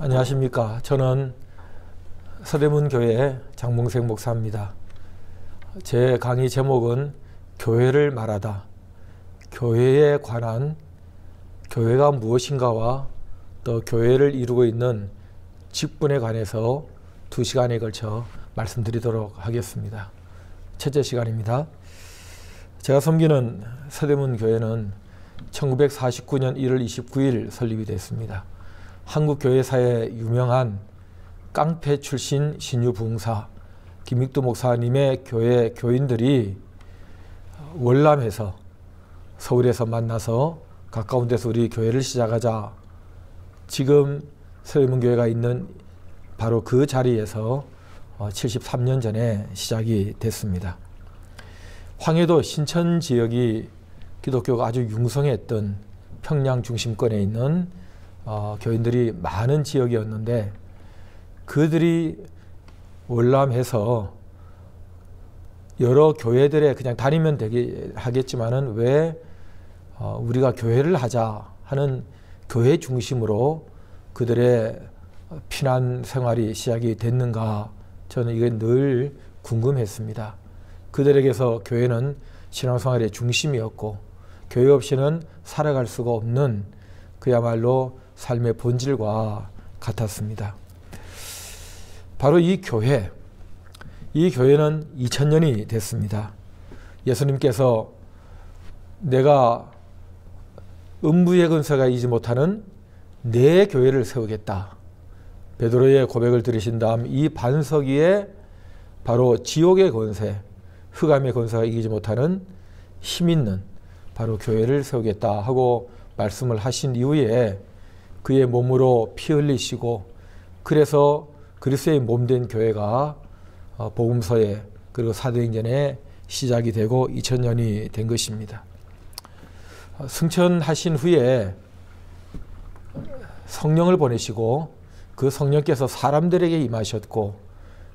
안녕하십니까. 저는 서대문교회 장봉생 목사입니다. 제 강의 제목은 교회를 말하다. 교회에 관한 교회가 무엇인가와 또 교회를 이루고 있는 직분에 관해서 2시간에 걸쳐 말씀드리도록 하겠습니다. 첫째 시간입니다. 제가 섬기는 서대문교회는 1949년 1월 29일 설립이 됐습니다. 한국교회사의 유명한 깡패 출신 신유부흥사 김익두 목사님의 교회 교인들이 월남에서 서울에서 만나서 가까운 데서 우리 교회를 시작하자. 지금 서대문교회가 있는 바로 그 자리에서 73년 전에 시작이 됐습니다. 황해도 신천 지역이 기독교가 아주 융성했던 평양 중심권에 있는 교인들이 많은 지역이었는데, 그들이 월남해서 여러 교회들에 그냥 다니면 되게 하겠지만은 왜 우리가 교회를 하자 하는 교회 중심으로 그들의 피난 생활이 시작이 됐는가, 저는 이게 늘 궁금했습니다. 그들에게서 교회는 신앙생활의 중심이었고 교회 없이는 살아갈 수가 없는 그야말로 삶의 본질과 같았습니다. 바로 이 교회는 2000년이 됐습니다. 예수님께서 내가 음부의 근세가 이지 못하는 내 교회를 세우겠다. 베드로의 고백을 들으신 다음 이 반석 위에 바로 지옥의 권세, 흑암의 권세가 이기지 못하는 힘 있는 바로 교회를 세우겠다 하고 말씀을 하신 이후에 그의 몸으로 피 흘리시고, 그래서 그리스도의 몸된 교회가 복음서에 그리고 사도행전에 시작이 되고 2000년이 된 것입니다. 승천하신 후에 성령을 보내시고 그 성령께서 사람들에게 임하셨고,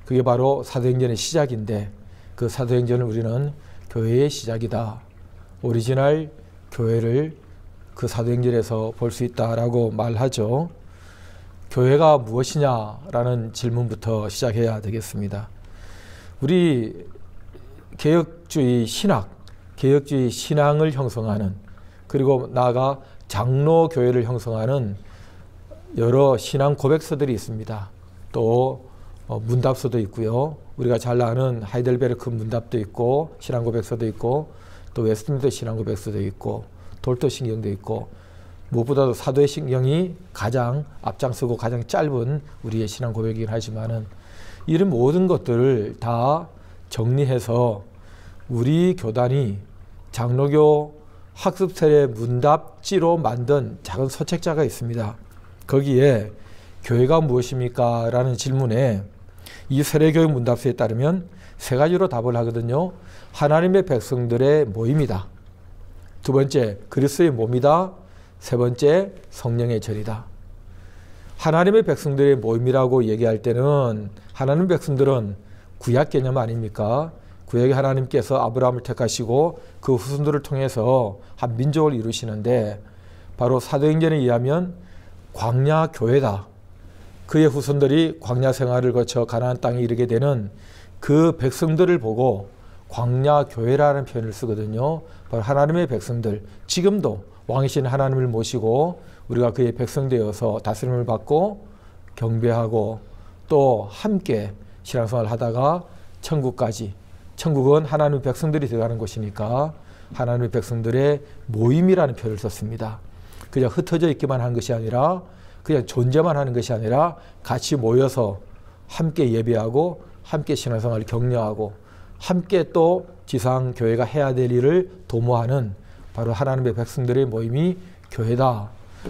그게 바로 사도행전의 시작인데, 그 사도행전을 우리는 교회의 시작이다, 오리지널 교회를 그 사도행전에서 볼 수 있다라고 말하죠. 교회가 무엇이냐라는 질문부터 시작해야 되겠습니다. 우리 개혁주의 신학, 개혁주의 신앙을 형성하는, 그리고 나아가 장로교회를 형성하는 여러 신앙 고백서들이 있습니다. 또 문답서도 있고요. 우리가 잘 아는 하이델베르크 문답도 있고, 신앙 고백서도 있고, 또 웨스트민스터 신앙 고백서도 있고, 돌토 신경도 있고, 무엇보다도 사도의 신경이 가장 앞장서고 가장 짧은 우리의 신앙 고백이긴 하지만은, 이런 모든 것들을 다 정리해서 우리 교단이 장로교 학습세례 문답지로 만든 작은 서책자가 있습니다. 거기에 교회가 무엇입니까? 라는 질문에 이 세례교육 문답서에 따르면 3가지로 답을 하거든요. 하나님의 백성들의 모임이다. 2번째, 그리스도의 몸이다. 3번째, 성령의 절이다. 하나님의 백성들의 모임이라고 얘기할 때는, 하나님의 백성들은 구약 개념 아닙니까? 구약의 하나님께서 아브라함을 택하시고 그 후손들을 통해서 한 민족을 이루시는데, 바로 사도행전에 의하면 광야 교회다. 그의 후손들이 광야 생활을 거쳐 가나안 땅에 이르게 되는 그 백성들을 보고 광야 교회라는 표현을 쓰거든요. 바로 하나님의 백성들, 지금도 왕이신 하나님을 모시고 우리가 그의 백성 되어서 다스림을 받고 경배하고 또 함께 신앙생활을 하다가 천국까지, 천국은 하나님의 백성들이 들어가는 곳이니까 하나님의 백성들의 모임이라는 표현을 썼습니다. 그냥 흩어져 있기만 한 것이 아니라, 그냥 존재만 하는 것이 아니라 같이 모여서 함께 예배하고 함께 신앙생활을 격려하고 함께 또 지상교회가 해야 될 일을 도모하는 바로 하나님의 백성들의 모임이 교회다.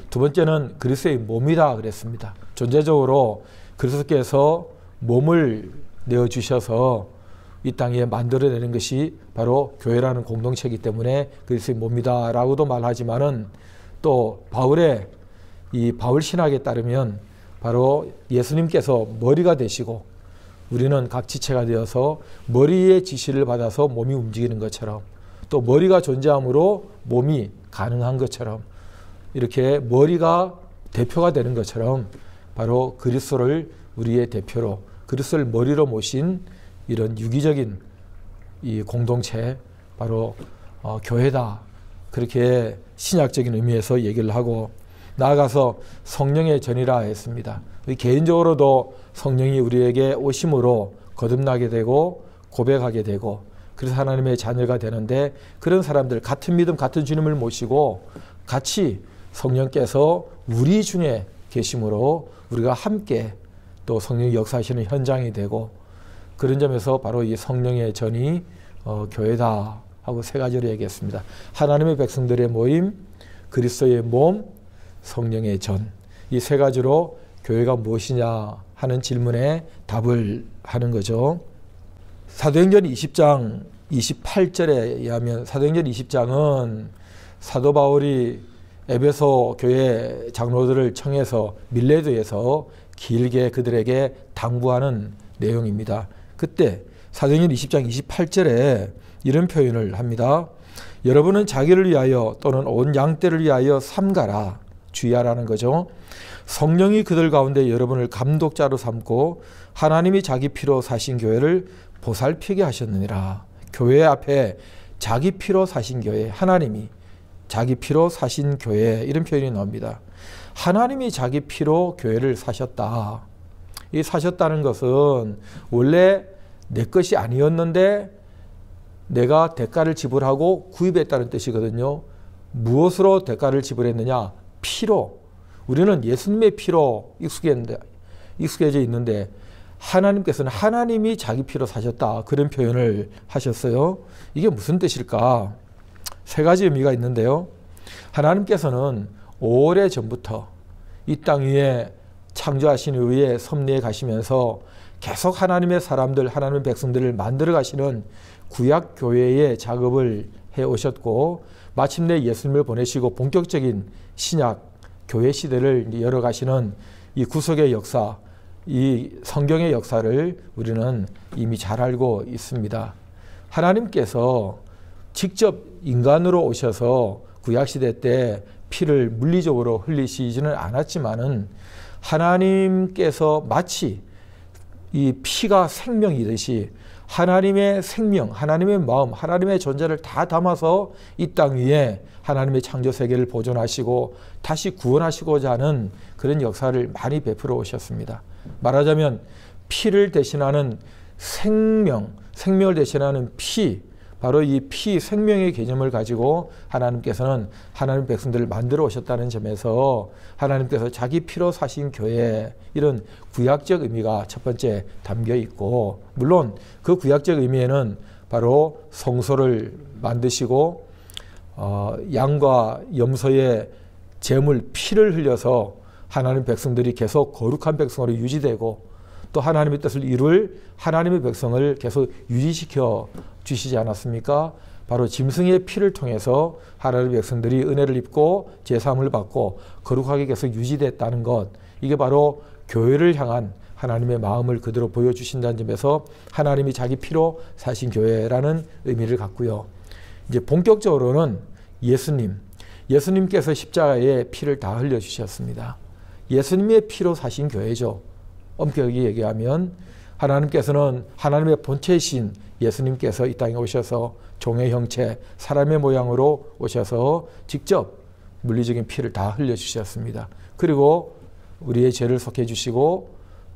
2번째는 그리스도의 몸이다 그랬습니다. 존재적으로 그리스도께서 몸을 내어주셔서 이 땅에 만들어내는 것이 바로 교회라는 공동체이기 때문에 그리스도의 몸이다 라고도 말하지만은, 또 바울의 이 바울 신학에 따르면 바로 예수님께서 머리가 되시고 우리는 각 지체가 되어서 머리의 지시를 받아서 몸이 움직이는 것처럼, 또 머리가 존재함으로 몸이 가능한 것처럼, 이렇게 머리가 대표가 되는 것처럼 바로 그리스도를 우리의 대표로, 그리스도를 머리로 모신 이런 유기적인 이 공동체, 바로 교회다. 그렇게 신약적인 의미에서 얘기를 하고, 나아가서 성령의 전이라 했습니다. 개인적으로도 성령이 우리에게 오심으로 거듭나게 되고 고백하게 되고, 그래서 하나님의 자녀가 되는데, 그런 사람들, 같은 믿음, 같은 주님을 모시고 같이 성령께서 우리 중에 계심으로 우리가 함께 또 성령이 역사하시는 현장이 되고, 그런 점에서 바로 이 성령의 전이 교회다 하고 세 가지로 얘기했습니다. 하나님의 백성들의 모임, 그리스도의 몸, 성령의 전. 이 세 가지로 교회가 무엇이냐 하는 질문에 답을 하는 거죠. 사도행전 20장 28절에 의하면, 사도행전 20장은 사도 바울이 에베소 교회 장로들을 청해서 밀레도에서 길게 그들에게 당부하는 내용입니다. 그때 사도행전 20장 28절에 이런 표현을 합니다. 여러분은 자기를 위하여 또는 온 양떼를 위하여 삼가라. 주의하라는 거죠. 성령이 그들 가운데 여러분을 감독자로 삼고 하나님이 자기 피로 사신 교회를 보살피게 하셨느니라. 교회 앞에 자기 피로 사신 교회, 하나님이 자기 피로 사신 교회, 이런 표현이 나옵니다. 하나님이 자기 피로 교회를 사셨다. 이 사셨다는 것은 원래 내 것이 아니었는데 내가 대가를 지불하고 구입했다는 뜻이거든요. 무엇으로 대가를 지불했느냐? 피로. 우리는 예수님의 피로 익숙해져 있는데, 하나님께서는 하나님이 자기 피로 사셨다. 그런 표현을 하셨어요. 이게 무슨 뜻일까? 세 가지 의미가 있는데요. 하나님께서는 오래전부터 이 땅 위에 창조하신 이후에 섭리해 가시면서 계속 하나님의 사람들, 하나님의 백성들을 만들어 가시는 구약 교회의 작업을 해 오셨고, 마침내 예수님을 보내시고 본격적인 신약 교회 시대를 열어가시는 이 구속의 역사, 이 성경의 역사를 우리는 이미 잘 알고 있습니다. 하나님께서 직접 인간으로 오셔서 구약시대 때 피를 물리적으로 흘리시지는 않았지만은, 하나님께서 마치 이 피가 생명이듯이 하나님의 생명, 하나님의 마음, 하나님의 존재를 다 담아서 이 땅 위에 하나님의 창조 세계를 보존하시고 다시 구원하시고자 하는 그런 역사를 많이 베풀어 오셨습니다. 말하자면 피를 대신하는 생명, 생명을 대신하는 피, 바로 이 피, 생명의 개념을 가지고 하나님께서는 하나님 백성들을 만들어 오셨다는 점에서 하나님께서 자기 피로 사신 교회, 이런 구약적 의미가 첫 번째 담겨 있고, 물론 그 구약적 의미에는 바로 성소를 만드시고 양과 염소의 제물 피를 흘려서 하나님 백성들이 계속 거룩한 백성으로 유지되고, 또 하나님의 뜻을 이룰 하나님의 백성을 계속 유지시켜 주시지 않았습니까? 바로 짐승의 피를 통해서 하나님의 백성들이 은혜를 입고 제사함을 받고 거룩하게 계속 유지됐다는 것, 이게 바로 교회를 향한 하나님의 마음을 그대로 보여주신다는 점에서 하나님이 자기 피로 사신 교회라는 의미를 갖고요. 이제 본격적으로는 예수님께서 십자가에 피를 다 흘려주셨습니다. 예수님의 피로 사신 교회죠. 엄격히 얘기하면 하나님께서는 하나님의 본체이신 예수님께서 이 땅에 오셔서 종의 형체, 사람의 모양으로 오셔서 직접 물리적인 피를 다 흘려주셨습니다. 그리고 우리의 죄를 속해 주시고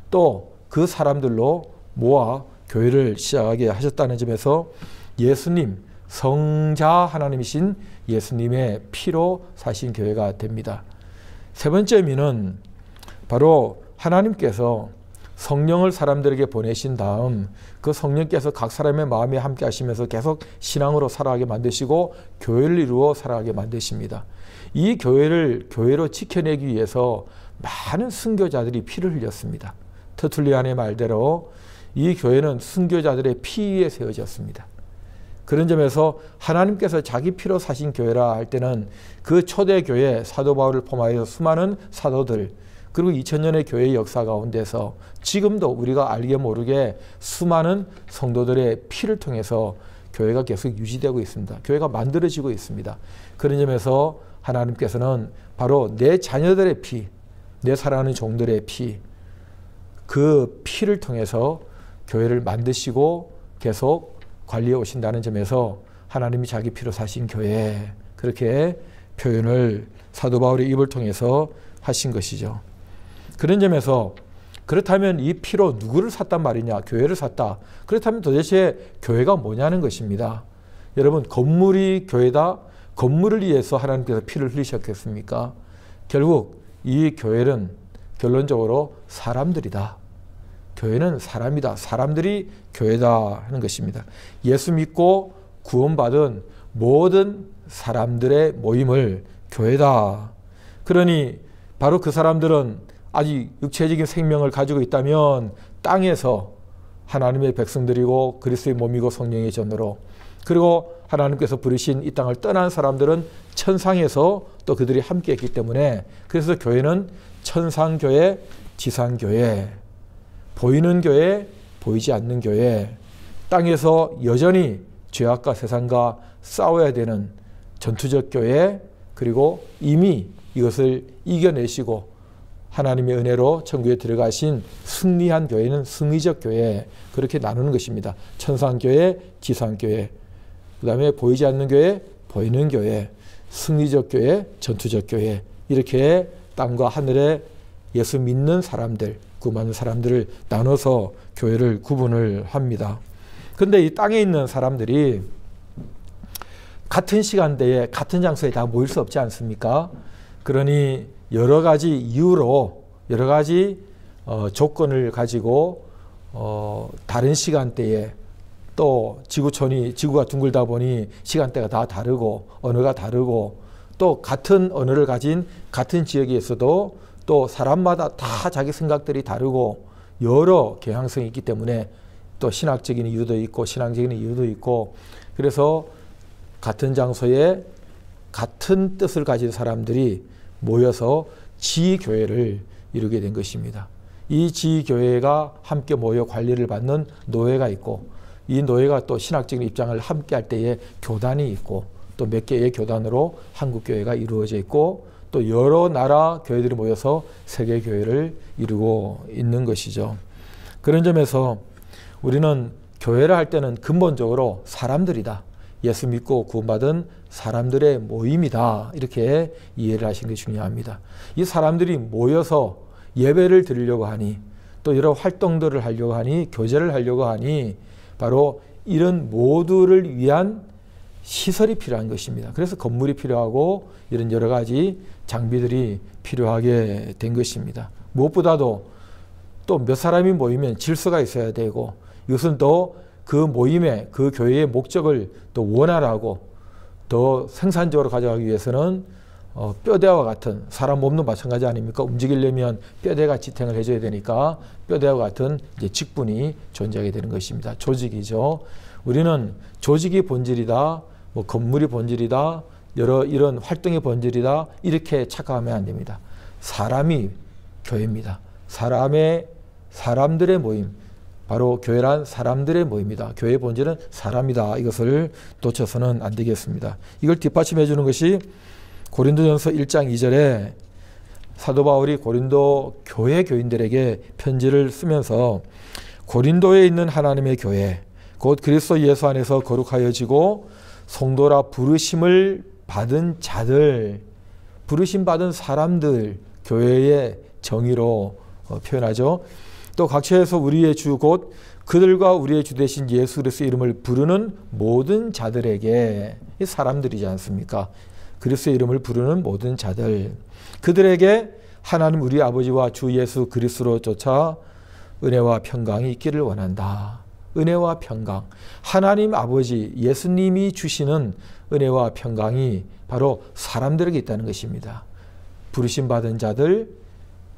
또 그 사람들로 모아 교회를 시작하게 하셨다는 점에서 예수님, 성자 하나님이신 예수님의 피로 사신 교회가 됩니다. 세 번째 의미는 바로 하나님께서 성령을 사람들에게 보내신 다음 그 성령께서 각 사람의 마음에 함께 하시면서 계속 신앙으로 살아가게 만드시고 교회를 이루어 살아가게 만드십니다. 이 교회를 교회로 지켜내기 위해서 많은 순교자들이 피를 흘렸습니다. 터툴리안의 말대로 이 교회는 순교자들의 피 위에 세워졌습니다. 그런 점에서 하나님께서 자기 피로 사신 교회라 할 때는 그 초대 교회 사도 바울을 포함하여 수많은 사도들, 그리고 2000년의 교회의 역사 가운데서 지금도 우리가 알게 모르게 수많은 성도들의 피를 통해서 교회가 계속 유지되고 있습니다. 교회가 만들어지고 있습니다. 그런 점에서 하나님께서는 바로 내 자녀들의 피, 내 사랑하는 종들의 피, 그 피를 통해서 교회를 만드시고 계속 관리해 오신다는 점에서 하나님이 자기 피로 사신 교회, 그렇게 표현을 사도 바울의 입을 통해서 하신 것이죠. 그런 점에서 그렇다면 이 피로 누구를 샀단 말이냐? 교회를 샀다. 그렇다면 도대체 교회가 뭐냐는 것입니다. 여러분, 건물이 교회다? 건물을 위해서 하나님께서 피를 흘리셨겠습니까? 결국 이 교회는 결론적으로 사람들이다. 교회는 사람이다. 사람들이 교회다 하는 것입니다. 예수 믿고 구원받은 모든 사람들의 모임을 교회다. 그러니 바로 그 사람들은 아직 육체적인 생명을 가지고 있다면 땅에서 하나님의 백성들이고 그리스도의 몸이고 성령의 전으로, 그리고 하나님께서 부르신 이 땅을 떠난 사람들은 천상에서 또 그들이 함께 했기 때문에, 그래서 교회는 천상교회, 지상교회, 보이는 교회, 보이지 않는 교회, 땅에서 여전히 죄악과 세상과 싸워야 되는 전투적 교회, 그리고 이미 이것을 이겨내시고 하나님의 은혜로 천국에 들어가신 승리한 교회는 승리적 교회, 그렇게 나누는 것입니다. 천상교회, 지상교회, 그 다음에 보이지 않는 교회, 보이는 교회, 승리적 교회, 전투적 교회, 이렇게 땅과 하늘에 예수 믿는 사람들, 구원받는 사람들을 나눠서 교회를 구분을 합니다. 그런데 이 땅에 있는 사람들이 같은 시간대에 같은 장소에 다 모일 수 없지 않습니까? 그러니 여러 가지 이유로 여러 가지 조건을 가지고 다른 시간대에, 또 지구가 둥글다 보니 시간대가 다 다르고 언어가 다르고, 또 같은 언어를 가진 같은 지역에서도 또 사람마다 다 자기 생각들이 다르고 여러 경향성이 있기 때문에 또 신학적인 이유도 있고 신앙적인 이유도 있고, 그래서 같은 장소에 같은 뜻을 가진 사람들이 모여서 지교회를 이루게 된 것입니다. 이 지교회가 함께 모여 관리를 받는 노회가 있고, 이 노회가 또 신학적인 입장을 함께 할 때에 교단이 있고, 또 몇 개의 교단으로 한국교회가 이루어져 있고, 또 여러 나라 교회들이 모여서 세계교회를 이루고 있는 것이죠. 그런 점에서 우리는 교회를 할 때는 근본적으로 사람들이다. 예수 믿고 구원받은 사람들의 모임이다. 이렇게 이해를 하시는 게 중요합니다. 이 사람들이 모여서 예배를 드리려고 하니, 또 여러 활동들을 하려고 하니, 교제를 하려고 하니, 바로 이런 모두를 위한 시설이 필요한 것입니다. 그래서 건물이 필요하고 이런 여러 가지 장비들이 필요하게 된 것입니다. 무엇보다도 또 몇 사람이 모이면 질서가 있어야 되고, 이것은 또 그 모임의, 그 교회의 목적을 더 원활하고 더 생산적으로 가져가기 위해서는 뼈대와 같은, 사람 몸도 마찬가지 아닙니까? 움직이려면 뼈대가 지탱을 해줘야 되니까 뼈대와 같은 이제 직분이 존재하게 되는 것입니다. 조직이죠. 우리는 조직이 본질이다, 뭐 건물이 본질이다, 여러 이런 활동의 본질이다, 이렇게 착각하면 안 됩니다. 사람이 교회입니다. 사람들의 모임, 바로 교회란 사람들의 모임이다. 교회의 본질은 사람이다. 이것을 놓쳐서는 안 되겠습니다. 이걸 뒷받침해 주는 것이 고린도전서 1장 2절에 사도 바울이 고린도 교회 교인들에게 편지를 쓰면서 고린도에 있는 하나님의 교회, 곧 그리스도 예수 안에서 거룩하여지고 성도라 부르심을 받은 자들, 부르심 받은 사람들, 교회의 정의로 표현하죠. 또 각처에서 우리의 주 곧 그들과 우리의 주 되신 예수 그리스도의 이름을 부르는 모든 자들에게, 이 사람들이지 않습니까? 그리스도의 이름을 부르는 모든 자들, 그들에게 하나님 우리 아버지와 주 예수 그리스도로 쫓아 은혜와 평강이 있기를 원한다. 은혜와 평강, 하나님 아버지 예수님이 주시는 은혜와 평강이 바로 사람들에게 있다는 것입니다. 부르심 받은 자들,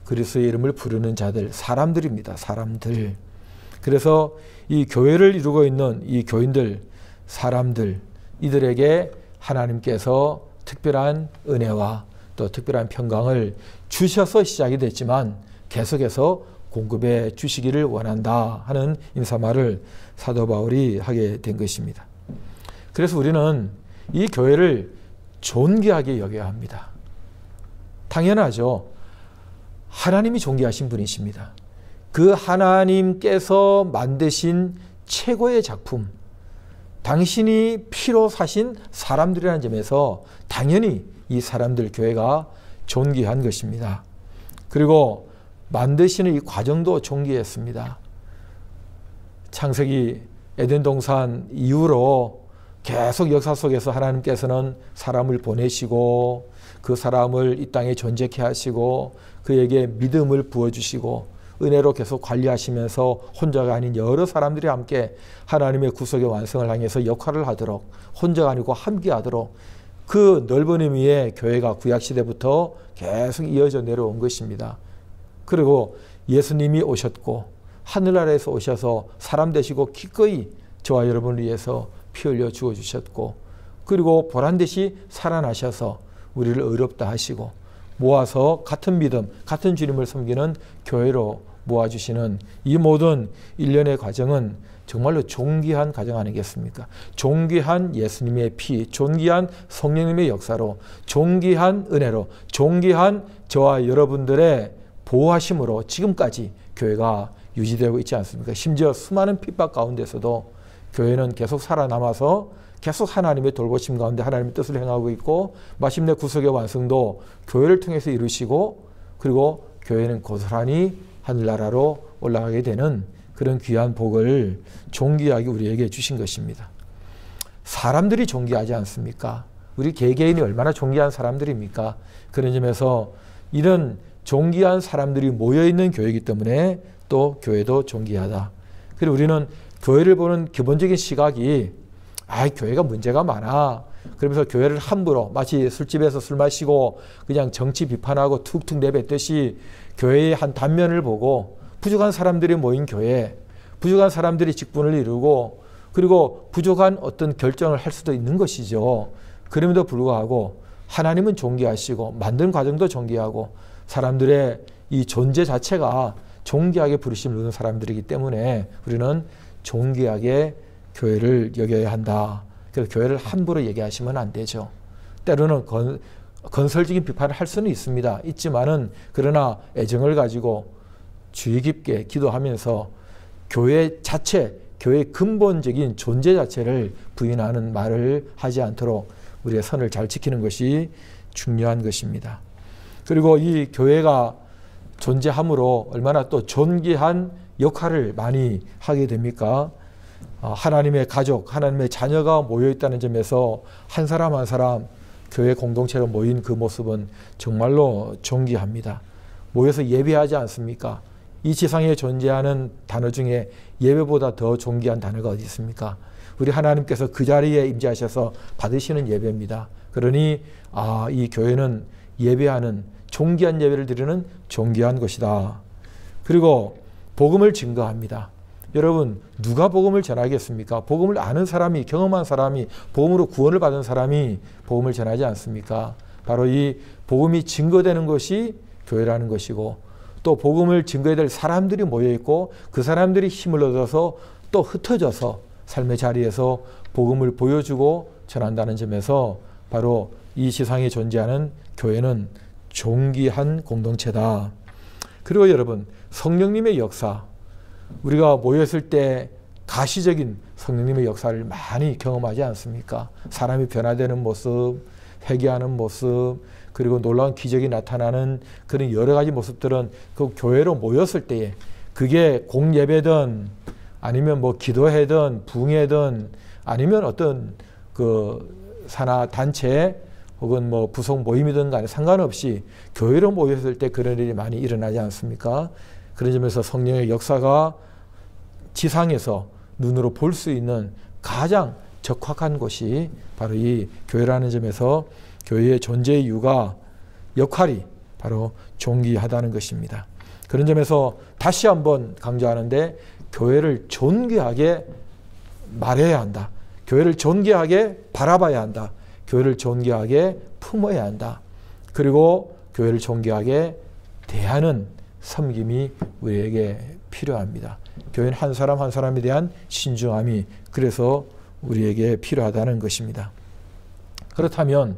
그리스도의 이름을 부르는 자들, 사람들입니다. 사람들. 그래서 이 교회를 이루고 있는 이 교인들, 사람들, 이들에게 하나님께서 특별한 은혜와 또 특별한 평강을 주셔서 시작이 됐지만 계속해서 공급해 주시기를 원한다 하는 인사말을 사도 바울이 하게 된 것입니다. 그래서 우리는 이 교회를 존귀하게 여겨야 합니다. 당연하죠. 하나님이 존귀하신 분이십니다. 그 하나님께서 만드신 최고의 작품, 당신이 피로 사신 사람들이라는 점에서 당연히 이 사람들 교회가 존귀한 것입니다. 그리고 만드시는 이 과정도 존귀했습니다. 창세기 에덴 동산 이후로 계속 역사 속에서 하나님께서는 사람을 보내시고 그 사람을 이 땅에 존재케 하시고 그에게 믿음을 부어주시고 은혜로 계속 관리하시면서 혼자가 아닌 여러 사람들이 함께 하나님의 구속의 완성을 향해서 역할을 하도록, 혼자가 아니고 함께 하도록 그 넓은 의미의 교회가 구약시대부터 계속 이어져 내려온 것입니다. 그리고 예수님이 오셨고 하늘나라에서 오셔서 사람 되시고 기꺼이 저와 여러분을 위해서 피 흘려 죽어주셨고, 그리고 보란듯이 살아나셔서 우리를 의롭다 하시고 모아서 같은 믿음, 같은 주님을 섬기는 교회로 모아주시는 이 모든 일련의 과정은 정말로 존귀한 과정 아니겠습니까? 존귀한 예수님의 피, 존귀한 성령님의 역사로, 존귀한 은혜로, 존귀한 저와 여러분들의 보호하심으로 지금까지 교회가 유지되고 있지 않습니까? 심지어 수많은 핍박 가운데서도 교회는 계속 살아남아서 계속 하나님의 돌보심 가운데 하나님의 뜻을 행하고 있고, 마침내 구속의 완성도 교회를 통해서 이루시고, 그리고 교회는 고스란히 하늘나라로 올라가게 되는 그런 귀한 복을 존귀하게 우리에게 주신 것입니다. 사람들이 존귀하지 않습니까? 우리 개개인이 얼마나 존귀한 사람들입니까? 그런 점에서 이런 존귀한 사람들이 모여있는 교회이기 때문에 또 교회도 존귀하다. 그리고 우리는 교회를 보는 기본적인 시각이 교회가 문제가 많아. 그러면서 교회를 함부로 마치 술집에서 술 마시고 그냥 정치 비판하고 툭툭 내뱉듯이 교회의 한 단면을 보고 부족한 사람들이 모인 교회, 부족한 사람들이 직분을 이루고 그리고 부족한 어떤 결정을 할 수도 있는 것이죠. 그럼에도 불구하고 하나님은 존귀하시고 만든 과정도 존귀하고 사람들의 이 존재 자체가 존귀하게 부르심을 누는 사람들이기 때문에 우리는 존귀하게 교회를 여겨야 한다. 그래서 교회를 함부로 얘기하시면 안 되죠. 때로는 건설적인 비판을 할 수는 있지만은 그러나 애정을 가지고 주의 깊게 기도하면서 교회 자체, 교회의 근본적인 존재 자체를 부인하는 말을 하지 않도록 우리의 선을 잘 지키는 것이 중요한 것입니다. 그리고 이 교회가 존재함으로 얼마나 또 존귀한 역할을 많이 하게 됩니까? 하나님의 가족, 하나님의 자녀가 모여있다는 점에서 한 사람 한 사람 교회 공동체로 모인 그 모습은 정말로 존귀합니다. 모여서 예배하지 않습니까? 이 지상에 존재하는 단어 중에 예배보다 더 존귀한 단어가 어디 있습니까? 우리 하나님께서 그 자리에 임재하셔서 받으시는 예배입니다. 그러니 이 교회는 예배하는 존귀한 예배를 드리는 존귀한 것이다. 그리고 복음을 증거합니다. 여러분, 누가 복음을 전하겠습니까? 복음을 아는 사람이, 경험한 사람이, 복음으로 구원을 받은 사람이 복음을 전하지 않습니까? 바로 이 복음이 증거되는 것이 교회라는 것이고, 또 복음을 증거해야 될 사람들이 모여있고 그 사람들이 힘을 얻어서 또 흩어져서 삶의 자리에서 복음을 보여주고 전한다는 점에서 바로 이 세상에 존재하는 교회는 존귀한 공동체다. 그리고 여러분, 성령님의 역사, 우리가 모였을 때 가시적인 성령님의 역사를 많이 경험하지 않습니까? 사람이 변화되는 모습, 회개하는 모습, 그리고 놀라운 기적이 나타나는 그런 여러 가지 모습들은 그 교회로 모였을 때에, 그게 공예배든 아니면 뭐 기도회든 부흥회든 아니면 어떤 그 산하 단체 혹은 뭐 부속 모임이든 간에 상관없이 교회로 모였을 때 그런 일이 많이 일어나지 않습니까? 그런 점에서 성령의 역사가 지상에서 눈으로 볼 수 있는 가장 적확한 곳이 바로 이 교회라는 점에서 교회의 존재의 이유가, 역할이 바로 존귀하다는 것입니다. 그런 점에서 다시 한번 강조하는데, 교회를 존귀하게 말해야 한다. 교회를 존귀하게 바라봐야 한다. 교회를 존귀하게 품어야 한다. 그리고 교회를 존귀하게 대하는 섬김이 우리에게 필요합니다. 교회는 한 사람 한 사람에 대한 신중함이 그래서 우리에게 필요하다는 것입니다. 그렇다면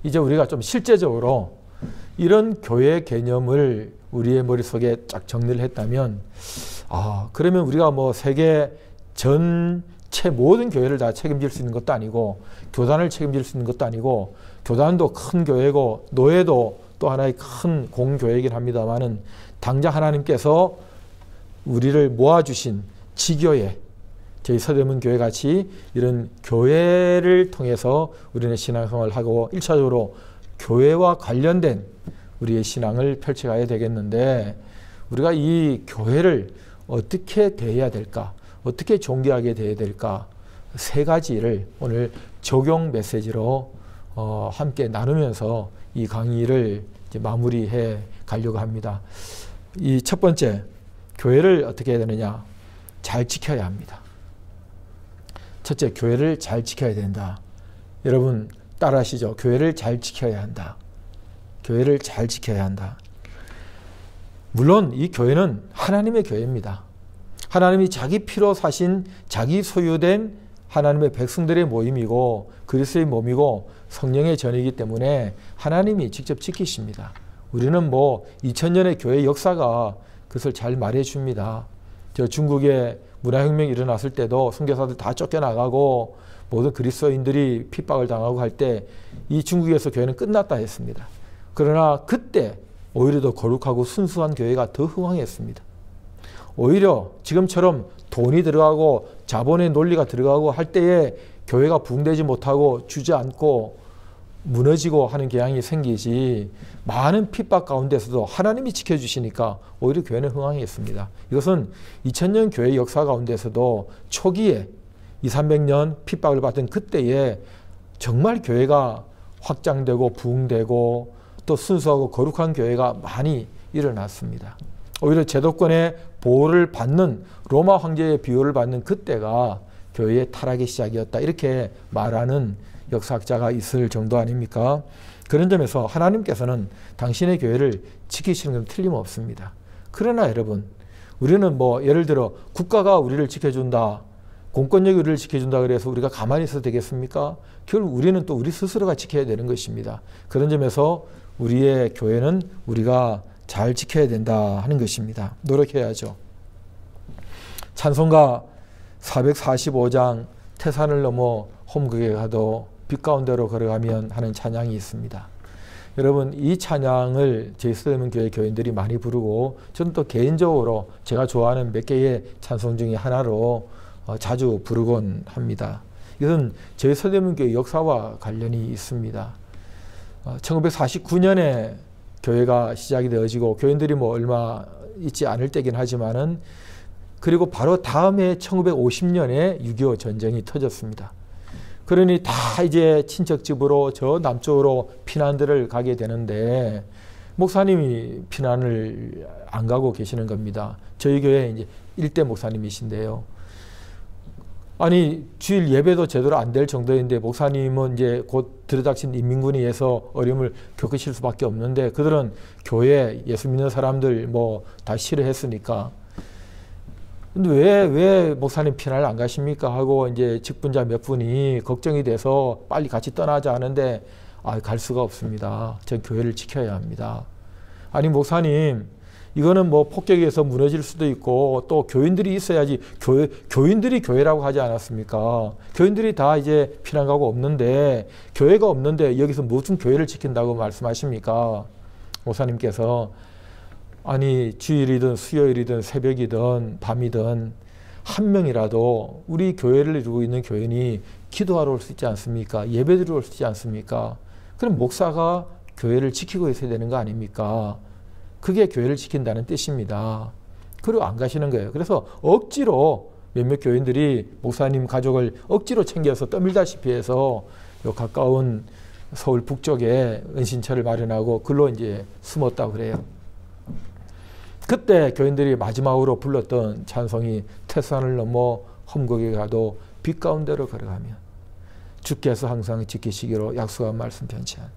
이제 우리가 좀 실제적으로 이런 교회 개념을 우리의 머릿속에 쫙 정리를 했다면, 그러면 우리가 뭐 세계 전체 모든 교회를 다 책임질 수 있는 것도 아니고, 교단을 책임질 수 있는 것도 아니고, 교단도 큰 교회고, 노예도 또 하나의 큰 공교회이긴 합니다만은, 당장 하나님께서 우리를 모아주신 지교회, 저희 서대문 교회 같이 이런 교회를 통해서 우리는 신앙생활을 하고 1차적으로 교회와 관련된 우리의 신앙을 펼쳐가야 되겠는데, 우리가 이 교회를 어떻게 대해야 될까? 어떻게 존경하게 대해야 될까? 세 가지를 오늘 적용 메시지로 함께 나누면서 이 강의를 이제 마무리해 가려고 합니다. 이 첫 번째, 교회를 어떻게 해야 되느냐? 잘 지켜야 합니다. 첫째, 교회를 잘 지켜야 된다. 여러분 따라하시죠. 교회를 잘 지켜야 한다. 교회를 잘 지켜야 한다. 물론 이 교회는 하나님의 교회입니다. 하나님이 자기 피로 사신 자기 소유된 하나님의 백성들의 모임이고 그리스도의 몸이고 성령의 전이기 때문에 하나님이 직접 지키십니다. 우리는 뭐 2000년의 교회 역사가 그것을 잘 말해줍니다. 저 중국에 문화혁명이 일어났을 때도 선교사들 다 쫓겨나가고 모든 그리스도인들이 핍박을 당하고 할 때 이 중국에서 교회는 끝났다 했습니다. 그러나 그때 오히려 더 거룩하고 순수한 교회가 더 흥황했습니다. 오히려 지금처럼 돈이 들어가고 자본의 논리가 들어가고 할 때에 교회가 부흥되지 못하고 주저앉고 무너지고 하는 경향이 생기지, 많은 핍박 가운데서도 하나님이 지켜주시니까 오히려 교회는 흥황했습니다. 이것은 2000년 교회 역사 가운데서도 초기에 200~300년 핍박을 받은 그때에 정말 교회가 확장되고 부흥되고 또 순수하고 거룩한 교회가 많이 일어났습니다. 오히려 제도권의 보호를 받는 로마 황제의 비호를 받는 그때가 교회의 타락의 시작이었다, 이렇게 말하는 역사학자가 있을 정도 아닙니까? 그런 점에서 하나님께서는 당신의 교회를 지키시는 건 틀림없습니다. 그러나 여러분, 우리는 뭐 예를 들어 국가가 우리를 지켜준다, 공권력이 우리를 지켜준다 그래서 우리가 가만히 있어도 되겠습니까? 결국 우리는 또 우리 스스로가 지켜야 되는 것입니다. 그런 점에서 우리의 교회는 우리가 잘 지켜야 된다 하는 것입니다. 노력해야죠. 찬송가 445장 태산을 넘어 홈극에 가도 빛 가운데로 걸어가면 하는 찬양이 있습니다. 여러분, 이 찬양을 저희 서대문 교회 교인들이 많이 부르고 저는 또 개인적으로 제가 좋아하는 몇 개의 찬송 중에 하나로 자주 부르곤 합니다. 이것은 저희 서대문 교회 역사와 관련이 있습니다. 1949년에 교회가 시작이 되어지고 교인들이 뭐 얼마 있지 않을 때긴 하지만은, 그리고 바로 다음해 1950년에 6.25 전쟁이 터졌습니다. 그러니 다 이제 친척집으로 저 남쪽으로 피난들을 가게 되는데 목사님이 피난을 안 가고 계시는 겁니다. 저희 교회 이제 일대 목사님이신데요. 아니, 주일 예배도 제대로 안 될 정도인데 목사님은 이제 곧 들이닥친 인민군의에서 어려움을 겪으실 수밖에 없는데, 그들은 교회, 예수 믿는 사람들 뭐 다 싫어했으니까. 근데 왜 목사님 피난을 안 가십니까? 하고 이제 직분자 몇 분이 걱정이 돼서 빨리 같이 떠나자 하는데, 갈 수가 없습니다. 전 교회를 지켜야 합니다. 아니, 목사님, 이거는 뭐 폭격에 의해서 무너질 수도 있고 또 교인들이 있어야지, 교인들이 교회라고 하지 않았습니까? 교인들이 다 이제 피난 가고 없는데, 교회가 없는데 여기서 무슨 교회를 지킨다고 말씀하십니까? 목사님께서 아니, 주일이든 수요일이든 새벽이든 밤이든 한 명이라도 우리 교회를 이루고 있는 교인이 기도하러 올 수 있지 않습니까? 예배드리러 올 수 있지 않습니까? 그럼 목사가 교회를 지키고 있어야 되는 거 아닙니까? 그게 교회를 지킨다는 뜻입니다. 그리고 안 가시는 거예요. 그래서 억지로 몇몇 교인들이 목사님 가족을 억지로 챙겨서 떠밀다시피 해서 요 가까운 서울 북쪽에 은신처를 마련하고 글로 이제 숨었다고 그래요. 그때 교인들이 마지막으로 불렀던 찬송이 태산을 넘어 험곡에 가도 빛 가운데로 걸어가면 주께서 항상 지키시기로 약속한 말씀 변치한,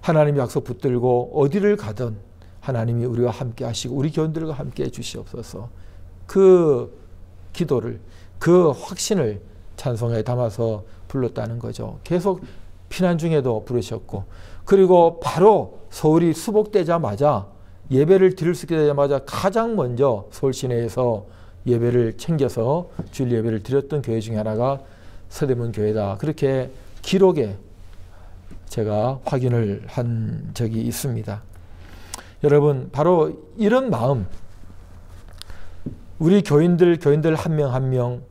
하나님 약속 붙들고 어디를 가든 하나님이 우리와 함께 하시고 우리 교인들과 함께 해 주시옵소서. 그 기도를, 그 확신을 찬송에 담아서 불렀다는 거죠. 계속 피난 중에도 부르셨고, 그리고 바로 서울이 수복되자마자 예배를 드릴 수 있게 되자마자 가장 먼저 서울 시내에서 예배를 챙겨서 주일 예배를 드렸던 교회 중에 하나가 서대문 교회다. 그렇게 기록에 제가 확인을 한 적이 있습니다. 여러분, 바로 이런 마음, 우리 교인들 한 명 한 명,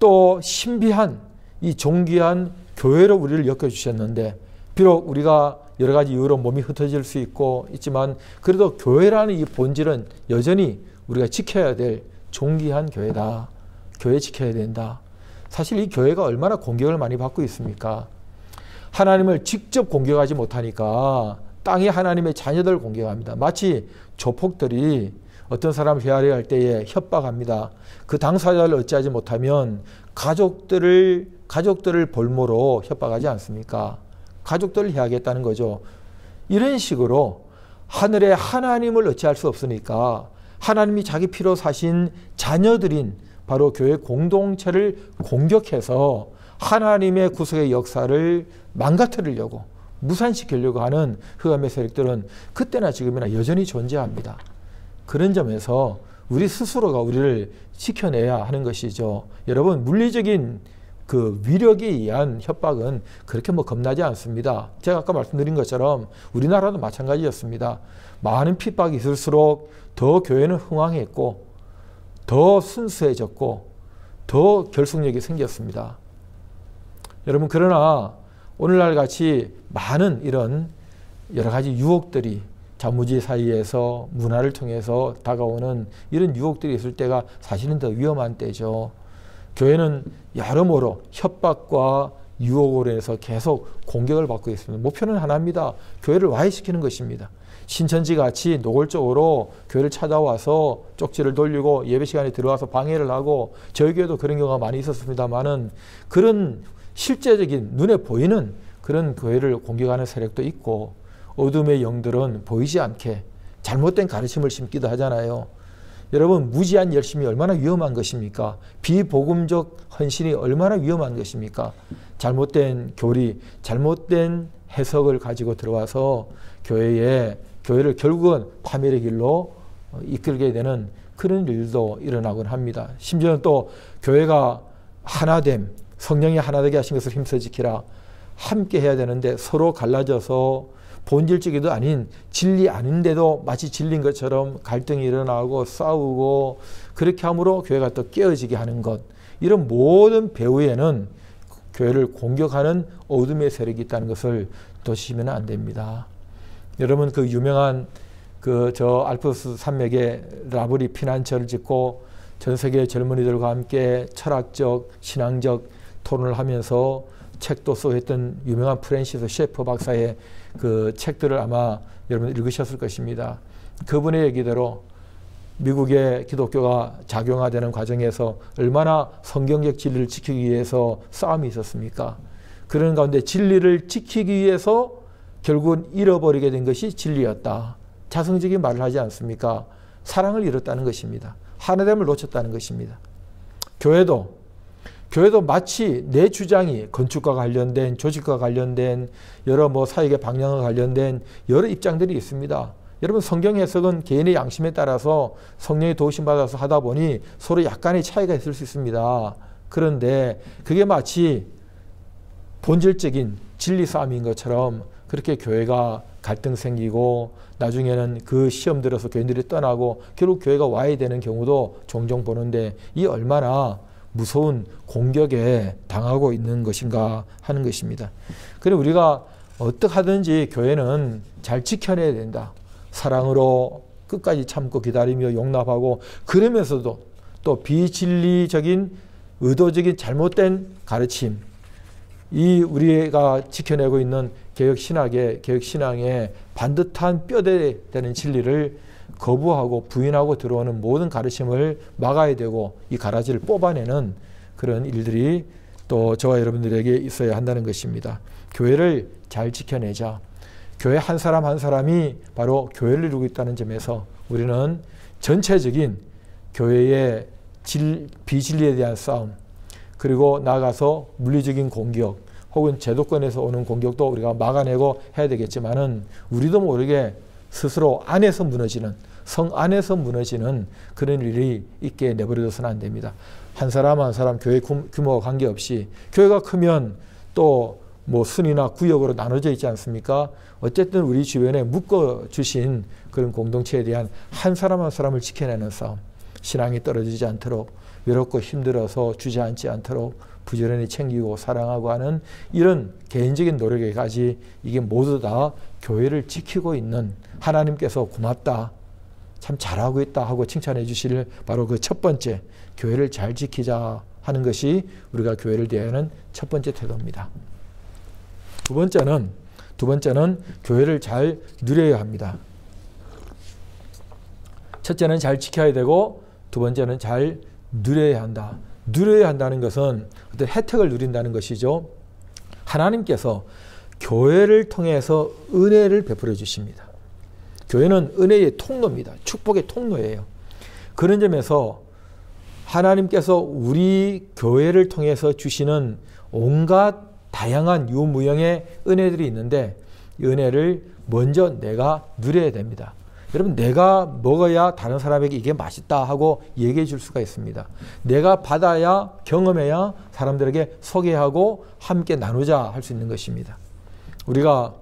또 신비한 이 존귀한 교회로 우리를 엮어주셨는데, 비록 우리가 여러 가지 이유로 몸이 흩어질 수 있지만 그래도 교회라는 이 본질은 여전히 우리가 지켜야 될 존귀한 교회다. 교회 지켜야 된다. 사실 이 교회가 얼마나 공격을 많이 받고 있습니까? 하나님을 직접 공격하지 못하니까 땅이 하나님의 자녀들을 공격합니다. 마치 조폭들이 어떤 사람을 헤아려 할 때에 협박합니다. 그 당사자를 어찌하지 못하면 가족들을 볼모로 협박하지 않습니까? 가족들을 해야겠다는 거죠. 이런 식으로 하늘에 하나님을 어찌할 수 없으니까 하나님이 자기 피로 사신 자녀들인 바로 교회 공동체를 공격해서 하나님의 구속의 역사를 망가뜨리려고, 무산시키려고 하는 흑암의 세력들은 그때나 지금이나 여전히 존재합니다. 그런 점에서 우리 스스로가 우리를 지켜내야 하는 것이죠. 여러분, 물리적인 그 위력에 의한 협박은 그렇게 겁나지 않습니다. 제가 아까 말씀드린 것처럼 우리나라도 마찬가지였습니다. 많은 핍박이 있을수록 더 교회는 흥왕했고, 더 순수해졌고, 더 결속력이 생겼습니다. 여러분, 그러나 오늘날 같이 많은 이런 여러 가지 유혹들이 자무지 사이에서 문화를 통해서 다가오는 이런 유혹들이 있을 때가 사실은 더 위험한 때죠. 교회는 여러모로 협박과 유혹으로 해서 계속 공격을 받고 있습니다. 목표는 하나입니다. 교회를 와해시키는 것입니다. 신천지 같이 노골적으로 교회를 찾아와서 쪽지를 돌리고 예배 시간에 들어와서 방해를 하고, 저희 교회도 그런 경우가 많이 있었습니다만은 그런 실제적인 눈에 보이는 그런 교회를 공격하는 세력도 있고, 어둠의 영들은 보이지 않게 잘못된 가르침을 심기도 하잖아요. 여러분, 무지한 열심이 얼마나 위험한 것입니까? 비복음적 헌신이 얼마나 위험한 것입니까? 잘못된 교리, 잘못된 해석을 가지고 들어와서 교회를 결국은 파멸의 길로 이끌게 되는 그런 일도 일어나곤 합니다. 심지어는 또 교회가 하나됨, 성령이 하나되게 하신 것을 힘써 지키라. 함께 해야 되는데 서로 갈라져서 본질적이도 아닌 진리 아닌데도 마치 진리인 것처럼 갈등이 일어나고 싸우고, 그렇게 함으로 교회가 또 깨어지게 하는 것, 이런 모든 배후에는 교회를 공격하는 어둠의 세력이 있다는 것을 놓치시면 안 됩니다. 여러분, 그 유명한 저 알프스 산맥에 라브리 피난처를 짓고 전 세계 젊은이들과 함께 철학적, 신앙적 토론을 하면서 책도 쓰고 했던 유명한 프랜시스 셰퍼 박사의 그 책들을 아마 여러분 읽으셨을 것입니다. 그분의 얘기대로 미국의 기독교가 작용화되는 과정에서 얼마나 성경적 진리를 지키기 위해서 싸움이 있었습니까? 그런 가운데 진리를 지키기 위해서 결국은 잃어버리게 된 것이 진리였다. 자성적인 말을 하지 않습니까? 사랑을 잃었다는 것입니다. 하나됨을 놓쳤다는 것입니다. 교회도 마치 내 주장이 건축과 관련된, 조직과 관련된, 여러 사역의 방향과 관련된 여러 입장들이 있습니다. 여러분, 성경 해석은 개인의 양심에 따라서 성령의 도우심 받아서 하다 보니 서로 약간의 차이가 있을 수 있습니다. 그런데 그게 마치 본질적인 진리 싸움인 것처럼 그렇게 교회가 갈등 생기고, 나중에는 그 시험 들어서 교인들이 떠나고 결국 교회가 와야 되는 경우도 종종 보는데, 이 얼마나 무서운 공격에 당하고 있는 것인가 하는 것입니다. 그래서 우리가 어떻게 하든지 교회는 잘 지켜내야 된다. 사랑으로 끝까지 참고 기다리며 용납하고, 그러면서도 또 비진리적인 의도적인 잘못된 가르침, 이 우리가 지켜내고 있는 개혁신앙의 반듯한 뼈대 되는 진리를 거부하고 부인하고 들어오는 모든 가르침을 막아야 되고, 이 가라지를 뽑아내는 그런 일들이 또 저와 여러분들에게 있어야 한다는 것입니다. 교회를 잘 지켜내자. 교회 한 사람 한 사람이 바로 교회를 이루고 있다는 점에서 우리는 전체적인 교회의 비진리에 대한 싸움, 그리고 나아가서 물리적인 공격 혹은 제도권에서 오는 공격도 우리가 막아내고 해야 되겠지만은, 우리도 모르게 스스로 안에서 무너지는, 성 안에서 무너지는 그런 일이 있게 내버려둬서는 안 됩니다. 한 사람 한 사람 교회 규모와 관계없이 교회가 크면 또 뭐 순이나 구역으로 나눠져 있지 않습니까? 어쨌든 우리 주변에 묶어주신 그런 공동체에 대한 한 사람 한 사람을 지켜내는 싸움, 신앙이 떨어지지 않도록, 외롭고 힘들어서 주저앉지 않도록 부지런히 챙기고 사랑하고 하는 이런 개인적인 노력에까지 이게 모두 다 교회를 지키고 있는, 하나님께서 고맙다, 참 잘하고 있다 하고 칭찬해 주실 바로 그 첫 번째, 교회를 잘 지키자 하는 것이 우리가 교회를 대하는 첫 번째 태도입니다. 두 번째는 교회를 잘 누려야 합니다. 첫째는 잘 지켜야 되고, 두 번째는 잘 누려야 한다. 누려야 한다는 것은 어떤 혜택을 누린다는 것이죠. 하나님께서 교회를 통해서 은혜를 베풀어 주십니다. 교회는 은혜의 통로입니다. 축복의 통로예요. 그런 점에서 하나님께서 우리 교회를 통해서 주시는 온갖 다양한 유무형의 은혜들이 있는데, 이 은혜를 먼저 내가 누려야 됩니다. 여러분, 내가 먹어야 다른 사람에게 이게 맛있다 하고 얘기해 줄 수가 있습니다. 내가 받아야, 경험해야 사람들에게 소개하고 함께 나누자 할 수 있는 것입니다. 우리가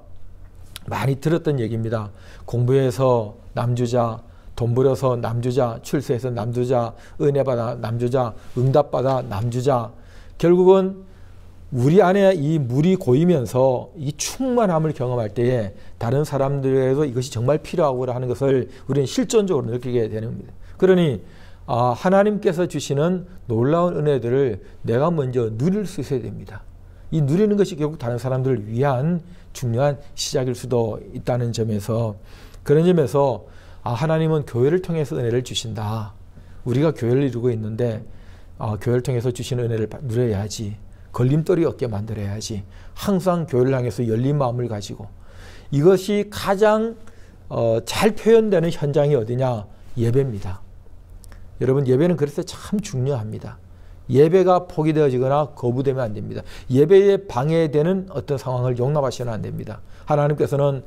많이 들었던 얘기입니다. 공부해서 남주자, 돈 벌어서 남주자, 출세해서 남주자, 은혜 받아 남주자, 응답 받아 남주자. 결국은 우리 안에 이 물이 고이면서 이 충만함을 경험할 때에 다른 사람들에게도 이것이 정말 필요하고 하는 것을 우리는 실존적으로 느끼게 되는 겁니다. 그러니 하나님께서 주시는 놀라운 은혜들을 내가 먼저 누릴 수 있어야 됩니다. 이 누리는 것이 결국 다른 사람들을 위한 중요한 시작일 수도 있다는 점에서, 그런 점에서 하나님은 교회를 통해서 은혜를 주신다. 우리가 교회를 이루고 있는데 교회를 통해서 주시는 은혜를 누려야지. 걸림돌이 없게 만들어야지. 항상 교회를 향해서 열린 마음을 가지고. 이것이 가장 잘 표현되는 현장이 어디냐? 예배입니다. 여러분, 예배는 그래서 참 중요합니다. 예배가 포기되어지거나 거부되면 안 됩니다. 예배에 방해되는 어떤 상황을 용납하시면 안 됩니다. 하나님께서는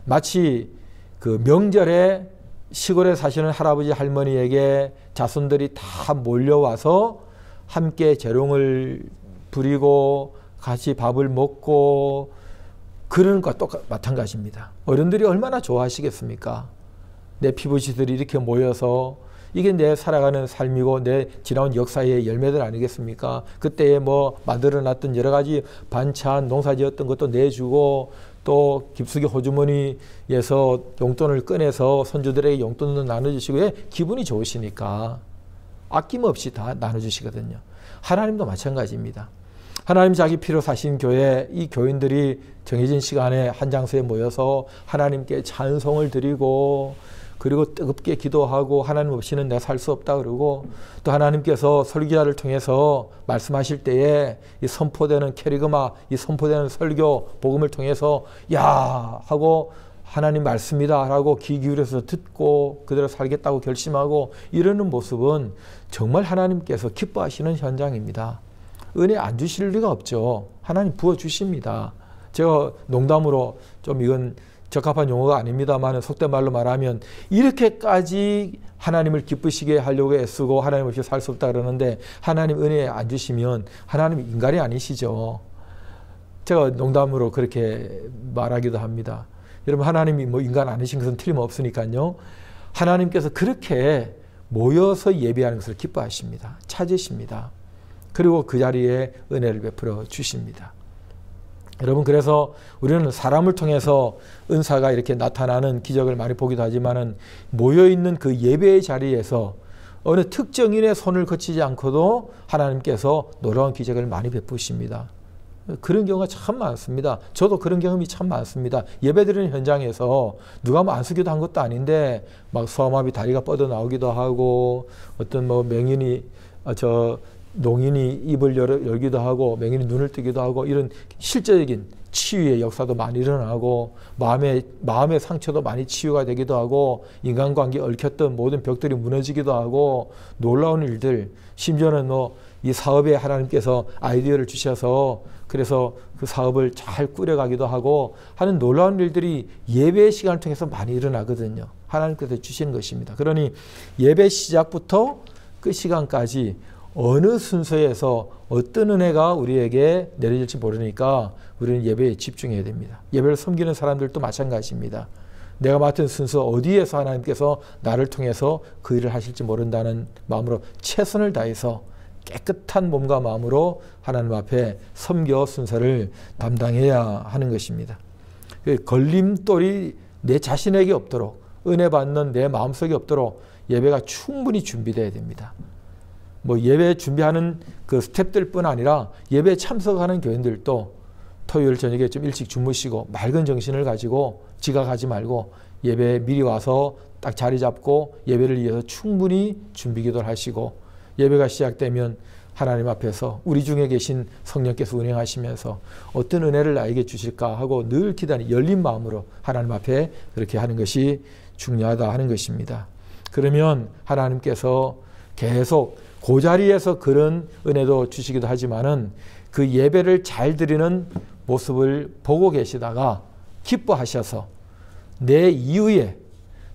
마치 그 명절에 시골에 사시는 할아버지 할머니에게 자손들이 다 몰려와서 함께 재롱을 부리고 같이 밥을 먹고 그런 것과 마찬가지입니다. 어른들이 얼마나 좋아하시겠습니까? 내 피부지들이 이렇게 모여서 이게 내 살아가는 삶이고 내 지나온 역사의 열매들 아니겠습니까? 그때에 뭐 만들어놨던 여러 가지 반찬, 농사지었던 것도 내주고, 또 깊숙이 호주머니에서 용돈을 꺼내서 손주들에게 용돈도 나눠주시고, 왜? 기분이 좋으시니까 아낌없이 다 나눠주시거든요. 하나님도 마찬가지입니다. 하나님 자기 피로 사신 교회, 이 교인들이 정해진 시간에 한 장소에 모여서 하나님께 찬송을 드리고, 그리고 뜨겁게 기도하고, 하나님 없이는 내가 살 수 없다 그러고, 또 하나님께서 설교자를 통해서 말씀하실 때에 이 선포되는 캐리그마, 이 선포되는 설교 복음을 통해서 야 하고 하나님 말씀이다 라고 귀 기울여서 듣고 그대로 살겠다고 결심하고 이러는 모습은 정말 하나님께서 기뻐하시는 현장입니다. 은혜 안 주실 리가 없죠. 하나님 부어주십니다. 제가 농담으로 좀 이건 적합한 용어가 아닙니다만 속된 말로 말하면 이렇게까지 하나님을 기쁘시게 하려고 애쓰고 하나님 없이 살 수 없다 그러는데 하나님 은혜 안 주시면 하나님 인간이 아니시죠. 제가 농담으로 그렇게 말하기도 합니다. 여러분, 하나님이 뭐 인간 아니신 것은 틀림없으니까요. 하나님께서 그렇게 모여서 예배하는 것을 기뻐하십니다. 찾으십니다. 그리고 그 자리에 은혜를 베풀어 주십니다. 여러분, 그래서 우리는 사람을 통해서 은사가 이렇게 나타나는 기적을 많이 보기도 하지만은 모여있는 그 예배의 자리에서 어느 특정인의 손을 거치지 않고도 하나님께서 놀라운 기적을 많이 베푸십니다. 그런 경우가 참 많습니다. 저도 그런 경험이 참 많습니다. 예배드리는 현장에서 누가 뭐 안수기도 한 것도 아닌데 막 소아마비 다리가 뻗어 나오기도 하고, 어떤 뭐 맹인이 농인이 입을 열기도 하고 맹인이 눈을 뜨기도 하고, 이런 실제적인 치유의 역사도 많이 일어나고, 마음의 상처도 많이 치유가 되기도 하고, 인간관계에 얽혔던 모든 벽들이 무너지기도 하고, 놀라운 일들, 심지어는 이 사업에 하나님께서 아이디어를 주셔서 그래서 그 사업을 잘 꾸려가기도 하고 하는 놀라운 일들이 예배의 시간을 통해서 많이 일어나거든요. 하나님께서 주시는 것입니다. 그러니 예배 시작부터 그 시간까지 어느 순서에서 어떤 은혜가 우리에게 내려질지 모르니까 우리는 예배에 집중해야 됩니다. 예배를 섬기는 사람들도 마찬가지입니다. 내가 맡은 순서 어디에서 하나님께서 나를 통해서 그 일을 하실지 모른다는 마음으로 최선을 다해서 깨끗한 몸과 마음으로 하나님 앞에 섬겨 순서를 담당해야 하는 것입니다. 걸림돌이 내 자신에게 없도록, 은혜 받는 내 마음속에 없도록 예배가 충분히 준비되어야 됩니다. 뭐 예배 준비하는 그 스텝들뿐 아니라 예배에 참석하는 교인들도 토요일 저녁에 좀 일찍 주무시고 맑은 정신을 가지고 지각하지 말고 예배에 미리 와서 딱 자리 잡고 예배를 위해서 충분히 준비 기도를 하시고, 예배가 시작되면 하나님 앞에서 우리 중에 계신 성령께서 운행하시면서 어떤 은혜를 나에게 주실까 하고 늘 기다리는 열린 마음으로 하나님 앞에 그렇게 하는 것이 중요하다 하는 것입니다. 그러면 하나님께서 계속 그 자리에서 그런 은혜도 주시기도 하지만은 그 예배를 잘 드리는 모습을 보고 계시다가 기뻐하셔서 내 이후에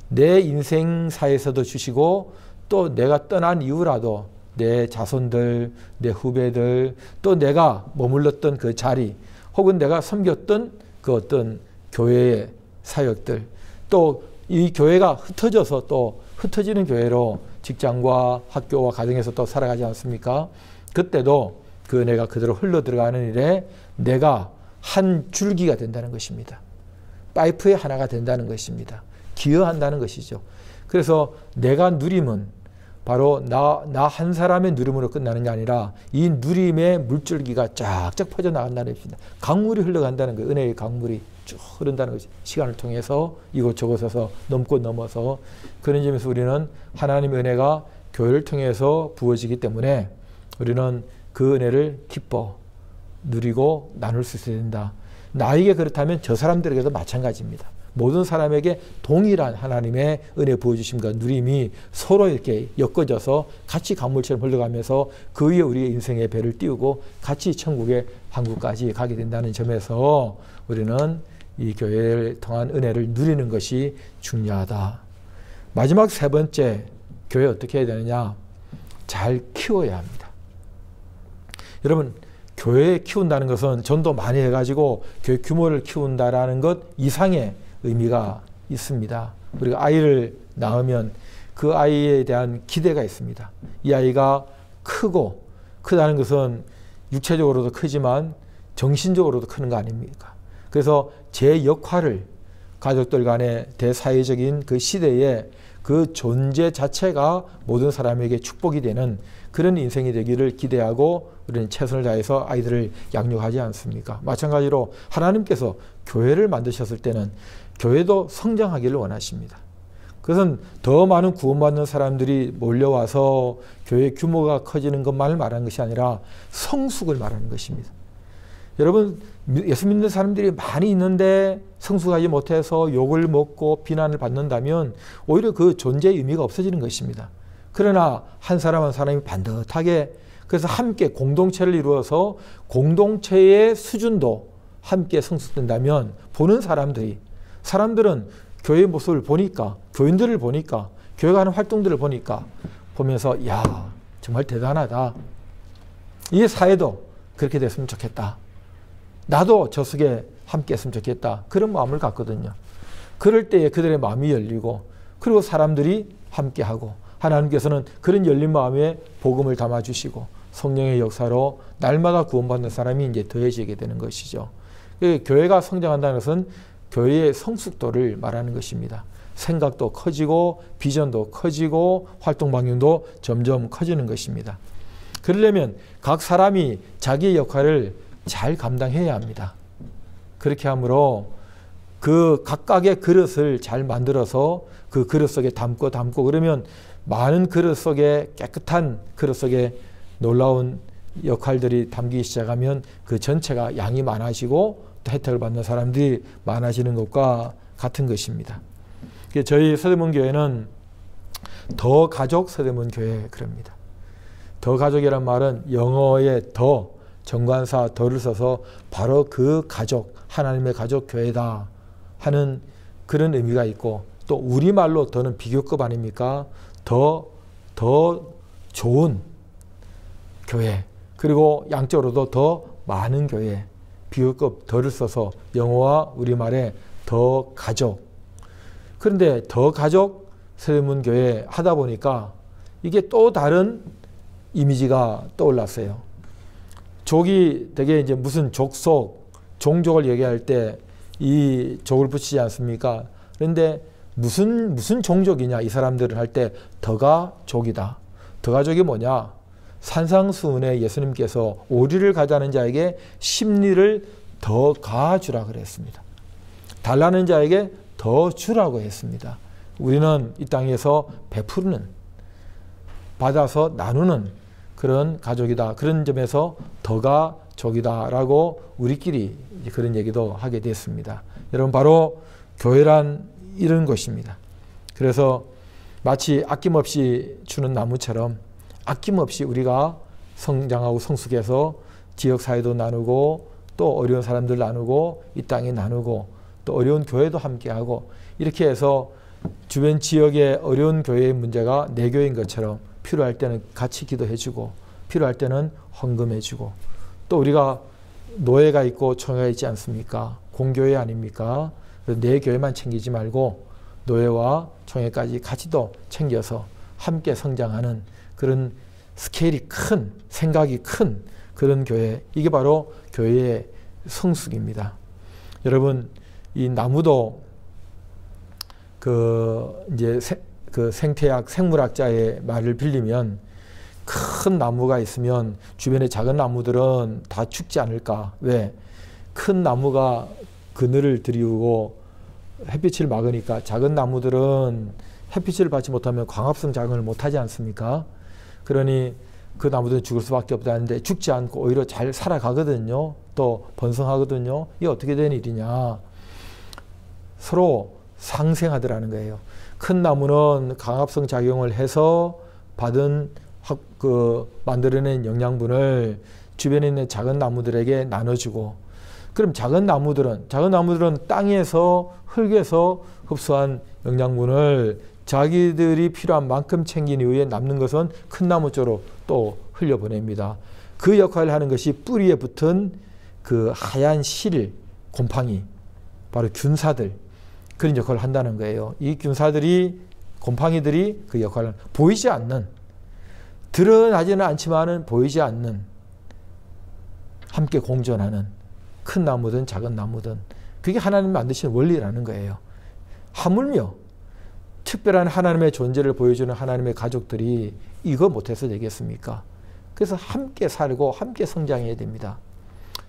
내 인생사에서도 주시고, 또 내가 떠난 이후라도 내 자손들, 내 후배들, 또 내가 머물렀던 그 자리, 혹은 내가 섬겼던 그 어떤 교회의 사역들, 또 이 교회가 흩어져서 또 흩어지는 교회로 직장과 학교와 가정에서 또 살아가지 않습니까? 그때도 그 은혜가 그대로 흘러 들어가는 일에 내가 한 줄기가 된다는 것입니다. 파이프의 하나가 된다는 것입니다. 기여한다는 것이죠. 그래서 내가 누림은 바로 나 한 사람의 누림으로 끝나는 게 아니라 이 누림의 물줄기가 쫙쫙 퍼져나간다는 것입니다. 강물이 흘러간다는 거예요. 은혜의 강물이 쭉 흐른다는 것이 시간을 통해서 이곳저곳에서 넘고 넘어서, 그런 점에서 우리는 하나님의 은혜가 교회를 통해서 부어지기 때문에 우리는 그 은혜를 기뻐 누리고 나눌 수 있어야 된다. 나에게 그렇다면 저 사람들에게도 마찬가지입니다. 모든 사람에게 동일한 하나님의 은혜 부어주심과 누림이 서로 이렇게 엮어져서 같이 강물처럼 흘러가면서 그 위에 우리의 인생의 배를 띄우고 같이 천국의 항구까지 가게 된다는 점에서 우리는 이 교회를 통한 은혜를 누리는 것이 중요하다. 마지막 세 번째, 교회 어떻게 해야 되느냐? 잘 키워야 합니다. 여러분, 교회 키운다는 것은 전도 많이 해가지고 교회 규모를 키운다라는 것 이상의 의미가 있습니다. 우리가 아이를 낳으면 그 아이에 대한 기대가 있습니다. 이 아이가 크다는 것은 육체적으로도 크지만 정신적으로도 크는 거 아닙니까? 그래서 제 역할을 가족들 간의 대사회적인 그 시대에 그 존재 자체가 모든 사람에게 축복이 되는 그런 인생이 되기를 기대하고 우리는 최선을 다해서 아이들을 양육하지 않습니까? 마찬가지로 하나님께서 교회를 만드셨을 때는 교회도 성장하기를 원하십니다. 그것은 더 많은 구원받는 사람들이 몰려와서 교회 규모가 커지는 것만을 말하는 것이 아니라 성숙을 말하는 것입니다. 여러분, 예수 믿는 사람들이 많이 있는데 성숙하지 못해서 욕을 먹고 비난을 받는다면 오히려 그 존재의 의미가 없어지는 것입니다. 그러나 한 사람 한 사람이 반듯하게, 그래서 함께 공동체를 이루어서 공동체의 수준도 함께 성숙된다면 보는 사람들은 교회의 모습을 보니까, 교인들을 보니까, 교회가 하는 활동들을 보면서 야, 정말 대단하다. 이 사회도 그렇게 됐으면 좋겠다. 나도 저 속에 함께 했으면 좋겠다. 그런 마음을 갖거든요. 그럴 때에 그들의 마음이 열리고, 그리고 사람들이 함께하고, 하나님께서는 그런 열린 마음에 복음을 담아주시고 성령의 역사로 날마다 구원받는 사람이 이제 더해지게 되는 것이죠. 교회가 성장한다는 것은 교회의 성숙도를 말하는 것입니다. 생각도 커지고 비전도 커지고 활동 방향도 점점 커지는 것입니다. 그러려면 각 사람이 자기의 역할을 잘 감당해야 합니다. 그렇게 하므로 그 각각의 그릇을 잘 만들어서 그 그릇 속에 담고 그러면 많은 그릇 속에, 깨끗한 그릇 속에 놀라운 역할들이 담기기 시작하면 그 전체가 양이 많아지고 또 혜택을 받는 사람들이 많아지는 것과 같은 것입니다. 저희 서대문 교회는 더 가족 서대문 교회 그럽니다. 더 가족이란 말은 영어의 더, 정관사 더를 써서 바로 그 가족, 하나님의 가족 교회다 하는 그런 의미가 있고, 또 우리말로 더는 비교급 아닙니까? 더 좋은 교회, 그리고 양적으로도 더 많은 교회, 비교급 더를 써서 영어와 우리말에 더 가족. 그런데 더 가족 세대문교회 하다 보니까 이게 또 다른 이미지가 떠올랐어요. 족이 되게 이제 무슨 족속, 종족을 얘기할 때 이 족을 붙이지 않습니까? 그런데 무슨 종족이냐 이 사람들을 할 때 더가 족이다. 더가족이 뭐냐? 산상수훈에 예수님께서 오리를 가자는 자에게 십리를 더 가주라 그랬습니다. 달라는 자에게 더 주라고 했습니다. 우리는 이 땅에서 베푸는, 받아서 나누는 그런 가족이다. 그런 점에서 더가 족이다 라고 우리끼리 그런 얘기도 하게 됐습니다. 여러분, 바로 교회란 이런 것입니다. 그래서 마치 아낌없이 주는 나무처럼 아낌없이 우리가 성장하고 성숙해서 지역사회도 나누고 또 어려운 사람들 나누고 이 땅에 나누고 또 어려운 교회도 함께하고 이렇게 해서 주변 지역의 어려운 교회의 문제가 내 교회인 것처럼 필요할 때는 같이 기도해주고 필요할 때는 헌금해주고, 또 우리가 노예가 있고 총회가 있지 않습니까? 공교회 아닙니까? 내 교회만 챙기지 말고 노예와 총회까지 같이도 챙겨서 함께 성장하는 그런 스케일이 큰, 생각이 큰 그런 교회, 이게 바로 교회의 성숙입니다. 여러분, 이 나무도 이제 생태학, 생물학자의 말을 빌리면 큰 나무가 있으면 주변에 작은 나무들은 다 죽지 않을까? 왜? 큰 나무가 그늘을 들이우고 햇빛을 막으니까 작은 나무들은 햇빛을 받지 못하면 광합성 작용을 못하지 않습니까? 그러니 그 나무들은 죽을 수밖에 없다는데 죽지 않고 오히려 잘 살아가거든요. 또 번성하거든요. 이게 어떻게 된 일이냐? 서로 상생하더라는 거예요. 큰 나무는 강합성 작용을 해서 받은 만들어낸 영양분을 주변에 있는 작은 나무들에게 나눠주고, 그럼 작은 나무들은 땅에서 흙에서 흡수한 영양분을 자기들이 필요한 만큼 챙긴 이후에 남는 것은 큰 나무 쪽으로 또 흘려보냅니다. 그 역할을 하는 것이 뿌리에 붙은 그 하얀 실, 곰팡이, 바로 균사들, 그런 역할을 한다는 거예요. 이 균사들이, 곰팡이들이 그 역할을 보이지 않는, 드러나지는 않지만은 보이지 않는, 함께 공존하는 큰 나무든 작은 나무든 그게 하나님 만드신 원리라는 거예요. 하물며 특별한 하나님의 존재를 보여주는 하나님의 가족들이 이거 못해서 되겠습니까? 그래서 함께 살고 함께 성장해야 됩니다.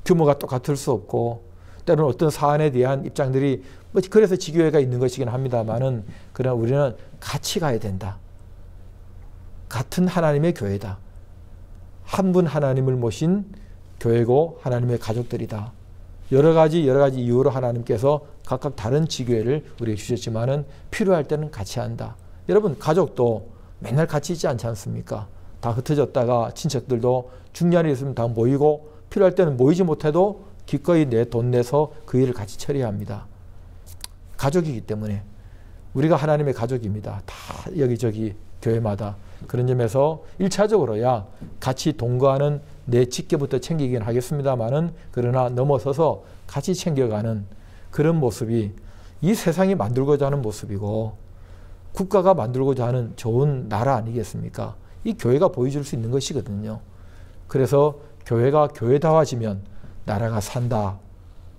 규모가 똑같을 수 없고 때로는 어떤 사안에 대한 입장들이 그래서 지교회가 있는 것이긴 합니다만은, 그러나 우리는 같이 가야 된다. 같은 하나님의 교회다. 한 분 하나님을 모신 교회고 하나님의 가족들이다. 여러 가지 이유로 하나님께서 각각 다른 지교회를 우리에게 주셨지만은 필요할 때는 같이 한다. 여러분, 가족도 맨날 같이 있지 않지 않습니까? 다 흩어졌다가 친척들도 중요한 일 있으면 다 모이고 필요할 때는 모이지 못해도 기꺼이 돈 내서 그 일을 같이 처리합니다. 가족이기 때문에 우리가 하나님의 가족입니다. 다 여기저기 교회마다. 그런 점에서 1차적으로야 같이 동거하는 내 직계부터 챙기긴 하겠습니다만은, 그러나 넘어서서 같이 챙겨가는 그런 모습이 이 세상이 만들고자 하는 모습이고 국가가 만들고자 하는 좋은 나라 아니겠습니까? 이 교회가 보여줄 수 있는 것이거든요. 그래서 교회가 교회다워지면 나라가 산다.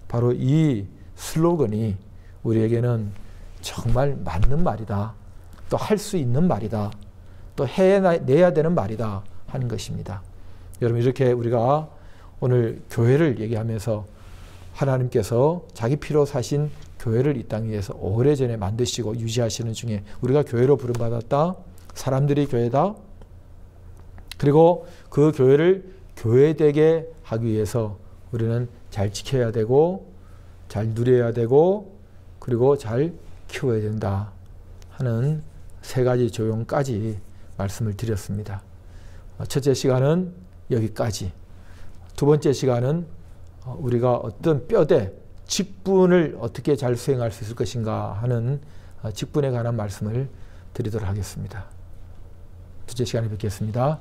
바로 이 슬로건이 우리에게는 정말 맞는 말이다. 또 할 수 있는 말이다. 또 해내야 되는 말이다 하는 것입니다. 여러분, 이렇게 우리가 오늘 교회를 얘기하면서 하나님께서 자기 피로 사신 교회를 이 땅 위에서 오래전에 만드시고 유지하시는 중에 우리가 교회로 부름받았다. 사람들이 교회다. 그리고 그 교회를 교회되게 하기 위해서 우리는 잘 지켜야 되고 잘 누려야 되고 그리고 잘 키워야 된다 하는 세 가지 조용까지 말씀을 드렸습니다. 첫째 시간은 여기까지. 두 번째 시간은 우리가 어떤 뼈대, 직분을 어떻게 잘 수행할 수 있을 것인가 하는 직분에 관한 말씀을 드리도록 하겠습니다. 둘째 시간에 뵙겠습니다.